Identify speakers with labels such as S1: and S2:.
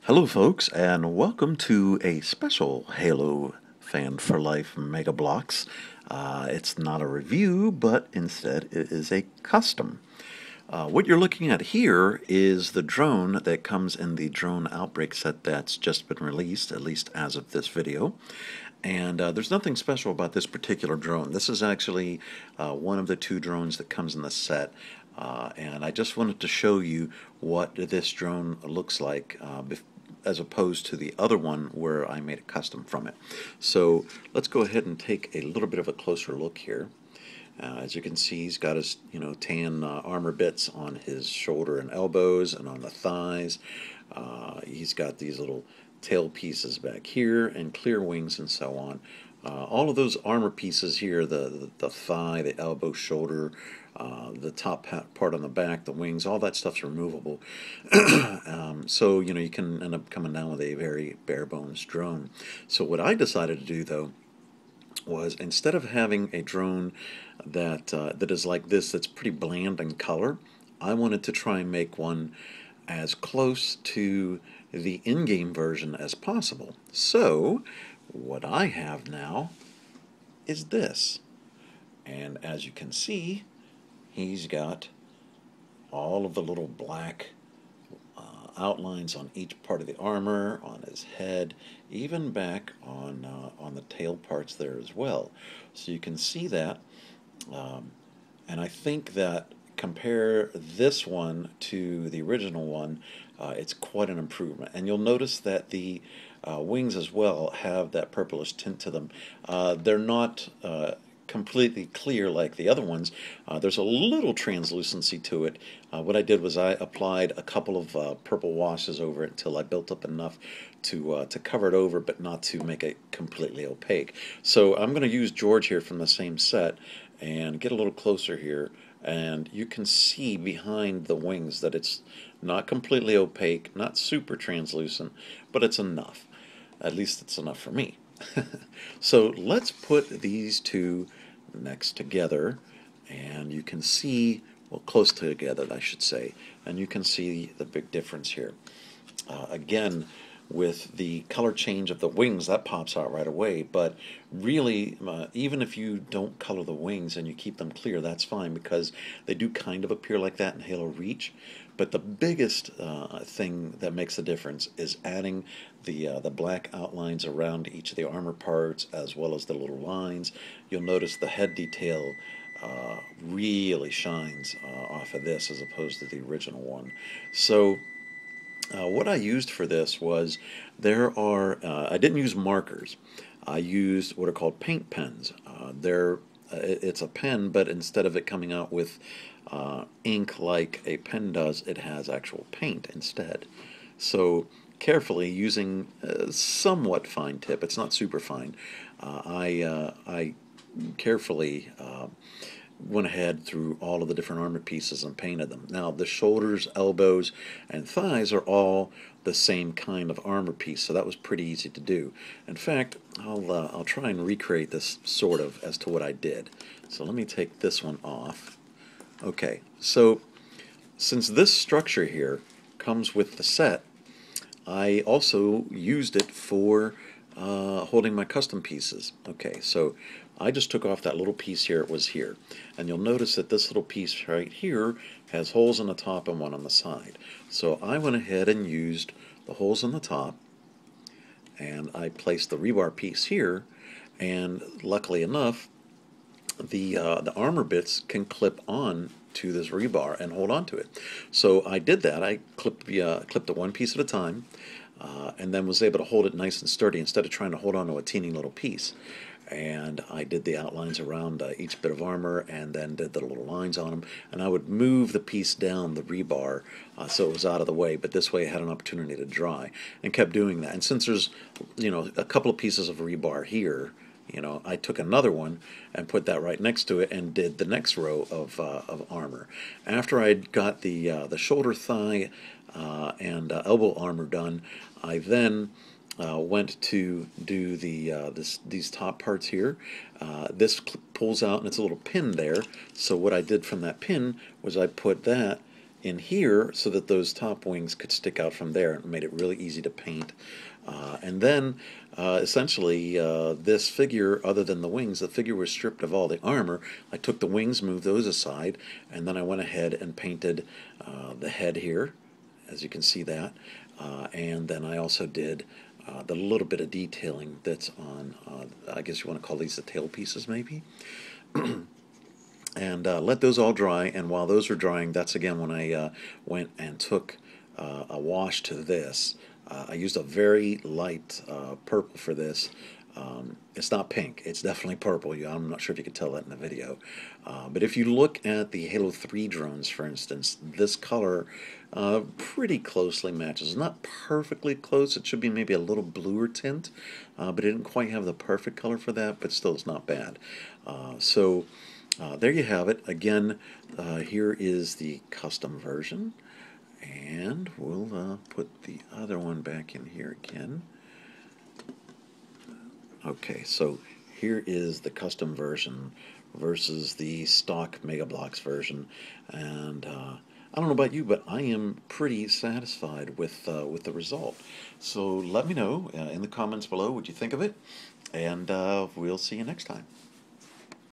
S1: Hello, folks, and welcome to a special Halo Fan for Life Mega Bloks. It's not a review, but instead it is a custom. What you're looking at here is the drone that comes in the Drone Outbreak set that's just been released, at least as of this video. And there's nothing special about this particular drone. This is actually one of the two drones that comes in the set. And I just wanted to show you what this drone looks like as opposed to the other one where I made a custom from it. So let's go ahead and take a little bit of a closer look here. As you can see, he's got his tan armor bits on his shoulder and elbows and on the thighs. He's got these little tail pieces back here and clear wings and so on. All of those armor pieces here, the thigh, the elbow, shoulder, the top part on the back, the wings, all that stuff's removable. So, you can end up coming down with a very bare bones drone. So what I decided to do, though, was instead of having a drone that is like this, that's pretty bland in color, I wanted to try and make one as close to the in-game version as possible. So what I have now is this, and as you can see, he's got all of the little black outlines on each part of the armor, on his head, even back on the tail parts there as well. So you can see that, and I think that compare this one to the original one, it's quite an improvement. And you'll notice that the wings as well have that purplish tint to them. They're not completely clear like the other ones. There's a little translucency to it. What I did was I applied a couple of purple washes over it until I built up enough to cover it over, but not to make it completely opaque. So I'm going to use George here from the same set and get a little closer here, and you can see behind the wings that it's not completely opaque, not super translucent, but it's enough. At least it's enough for me. So let's put these two next together, and you can see, well, close together I should say, and you can see the big difference here. Again, with the color change of the wings, that pops out right away, but really, even if you don't color the wings and you keep them clear, that's fine, because they do kind of appear like that in Halo Reach. But the biggest thing that makes the difference is adding the black outlines around each of the armor parts, as well as the little lines. You'll notice the head detail really shines off of this as opposed to the original one. So what I used for this was, I didn't use markers. I used what are called paint pens. It's a pen, but instead of it coming out with ink like a pen does, it has actual paint instead. So carefully, using somewhat fine tip, it's not super fine, I carefully went ahead through all of the different armor pieces and painted them. Now the shoulders, elbows, and thighs are all the same kind of armor piece, so that was pretty easy to do. In fact, I'll try and recreate this sort of as to what I did. So let me take this one off. Okay, so since this structure here comes with the set, I also used it for holding my custom pieces. Okay, so I just took off that little piece here, it was here. And you'll notice that this little piece right here has holes on the top and one on the side. So I went ahead and used the holes on the top, and I placed the rebar piece here, and luckily enough, the armor bits can clip on to this rebar and hold on to it. So I did that. I clipped the one piece at a time, and then was able to hold it nice and sturdy instead of trying to hold on to a teeny little piece. And I did the outlines around each bit of armor, and then did the little lines on them. And I would move the piece down the rebar so it was out of the way, but this way it had an opportunity to dry, and kept doing that. And since there's a couple of pieces of rebar here, I took another one and put that right next to it and did the next row of armor. After I'd got the shoulder, thigh, and elbow armor done, I then went to do these top parts here. This pulls out, and it's a little pin there. So what I did from that pin was I put that in here so that those top wings could stick out from there. It made it really easy to paint. And then, essentially, this figure, other than the wings, the figure was stripped of all the armor. I took the wings, moved those aside, and then I went ahead and painted the head here, as you can see that. And then I also did the little bit of detailing that's on, I guess you want to call these the tail pieces, maybe. And let those all dry. And while those were drying, that's again when I went and took a wash to this. I used a very light purple for this. It's not pink, it's definitely purple. I'm not sure if you could tell that in the video. But if you look at the Halo 3 drones, for instance, this color pretty closely matches. It's not perfectly close, it should be maybe a little bluer tint, but it didn't quite have the perfect color for that, but still it's not bad. There you have it. Again, here is the custom version. And we'll put the other one back in here again. Okay, so here is the custom version versus the stock Mega Bloks version. And I don't know about you, but I am pretty satisfied with the result. So let me know in the comments below what you think of it. And we'll see you next time.